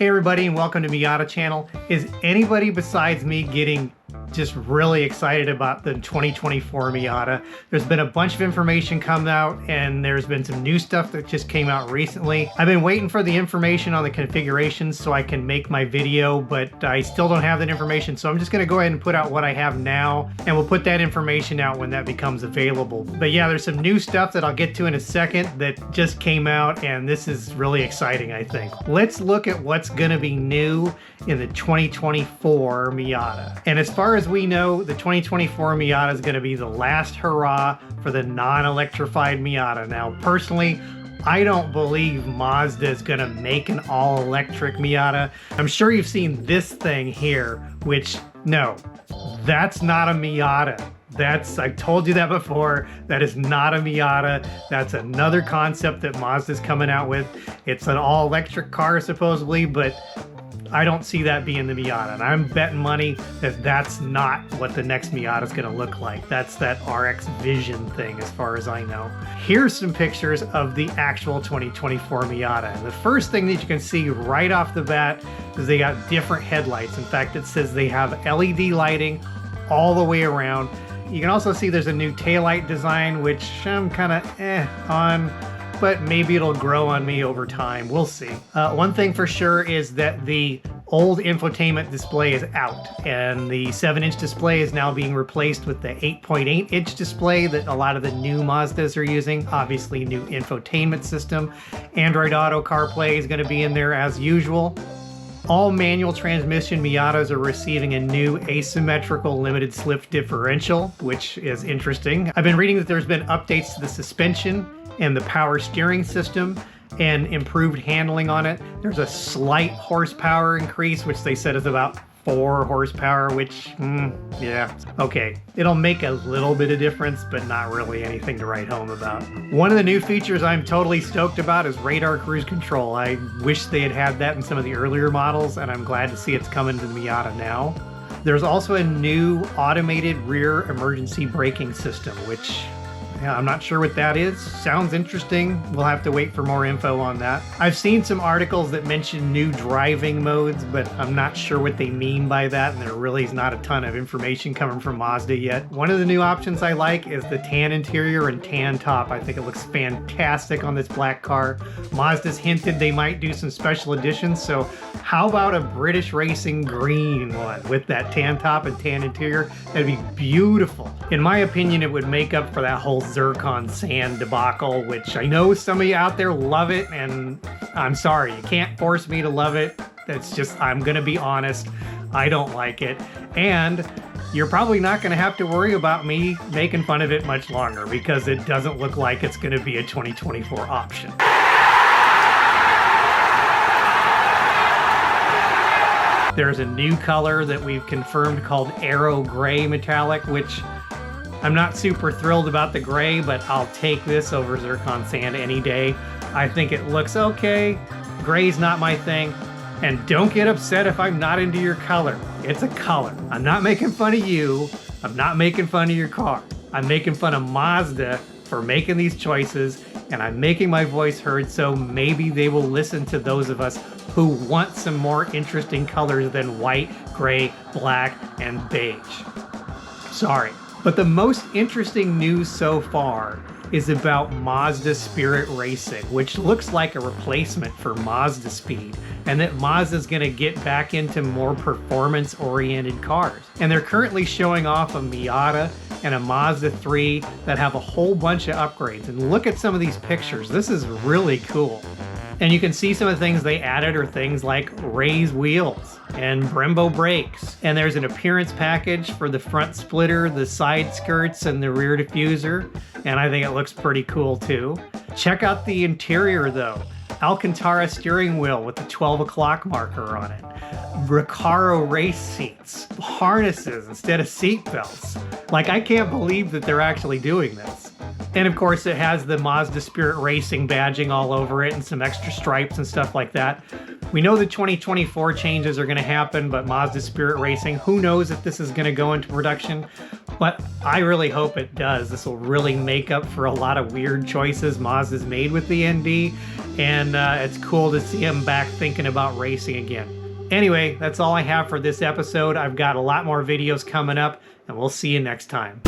Hey everybody, and welcome to Miata channel. Is anybody besides me getting just really excited about the 2024 Miata? There's been a bunch of information come out, and there's been some new stuff that just came out recently. I've been waiting for the information on the configurations so I can make my video, but I still don't have that information, so I'm just going to go ahead and put out what I have now, and we'll put that information out when that becomes available. But yeah, there's some new stuff that I'll get to in a second that just came out, and this is really exciting, I think. Let's look at what's going to be new in the 2024 Miata. And as far as we know, the 2024 Miata is going to be the last hurrah for the non-electrified Miata. Now, personally, I don't believe Mazda is going to make an all-electric Miata. I'm sure you've seen this thing here, which, no, that's not a Miata. I've told you that before. That is not a Miata. That's another concept that Mazda's coming out with. It's an all-electric car, supposedly, but I don't see that being the Miata, and I'm betting money that that's not what the next Miata is going to look like. That's that RX Vision thing, as far as I know. Here's some pictures of the actual 2024 Miata. And the first thing that you can see right off the bat is they got different headlights. In fact, it says they have LED lighting all the way around. You can also see there's a new taillight design, which I'm kind of on, but maybe it'll grow on me over time. We'll see. One thing for sure is that the old infotainment display is out, and the 7-inch display is now being replaced with the 8.8-inch display that a lot of the new Mazdas are using. Obviously, new infotainment system. Android Auto CarPlay is going to be in there as usual. All manual transmission Miatas are receiving a new asymmetrical limited slip differential, which is interesting. I've been reading that there's been updates to the suspension and the power steering system and improved handling on it. There's a slight horsepower increase, which they said is about 4 horsepower, which, yeah, okay. It'll make a little bit of difference, but not really anything to write home about. One of the new features I'm totally stoked about is radar cruise control. I wish they had that in some of the earlier models, and I'm glad to see it's coming to the Miata now. There's also a new automated rear emergency braking system, which, yeah, I'm not sure what that is. Sounds interesting. We'll have to wait for more info on that. I've seen some articles that mention new driving modes, but I'm not sure what they mean by that, and there really is not a ton of information coming from Mazda yet. One of the new options I like is the tan interior and tan top. I think it looks fantastic on this black car. Mazda's hinted they might do some special editions, so how about a British Racing green one with that tan top and tan interior? That'd be beautiful. In my opinion, it would make up for that whole zircon sand debacle, which I know some of you out there love it, and I'm sorry, you can't force me to love it. That's just, I'm gonna be honest, I don't like it, and you're probably not gonna have to worry about me making fun of it much longer, because it doesn't look like it's gonna be a 2024 option. There's a new color that we've confirmed called Aero Gray Metallic, which I'm not super thrilled about the gray, but I'll take this over zircon sand any day. I think it looks okay. Gray's not my thing. And don't get upset if I'm not into your color. It's a color. I'm not making fun of you. I'm not making fun of your car. I'm making fun of Mazda for making these choices, and I'm making my voice heard, so maybe they will listen to those of us who want some more interesting colors than white, gray, black, and beige. Sorry. But the most interesting news so far is about Mazda Spirit Racing, which looks like a replacement for Mazda Speed, and that Mazda's going to get back into more performance-oriented cars. And they're currently showing off a Miata and a Mazda 3 that have a whole bunch of upgrades. And look at some of these pictures. This is really cool. And you can see some of the things they added are things like raised wheels and Brembo brakes. And there's an appearance package for the front splitter, the side skirts, and the rear diffuser. And I think it looks pretty cool too. Check out the interior though. Alcantara steering wheel with the 12 o'clock marker on it. Recaro race seats. Harnesses instead of seat belts. Like, I can't believe that they're actually doing this. And of course it has the Mazda Spirit Racing badging all over it and some extra stripes and stuff like that. We know the 2024 changes are going to happen, but Mazda Spirit Racing, who knows if this is going to go into production. But I really hope it does. This will really make up for a lot of weird choices Mazda's made with the ND, and it's cool to see him back thinking about racing again. Anyway, that's all I have for this episode. I've got a lot more videos coming up, and we'll see you next time.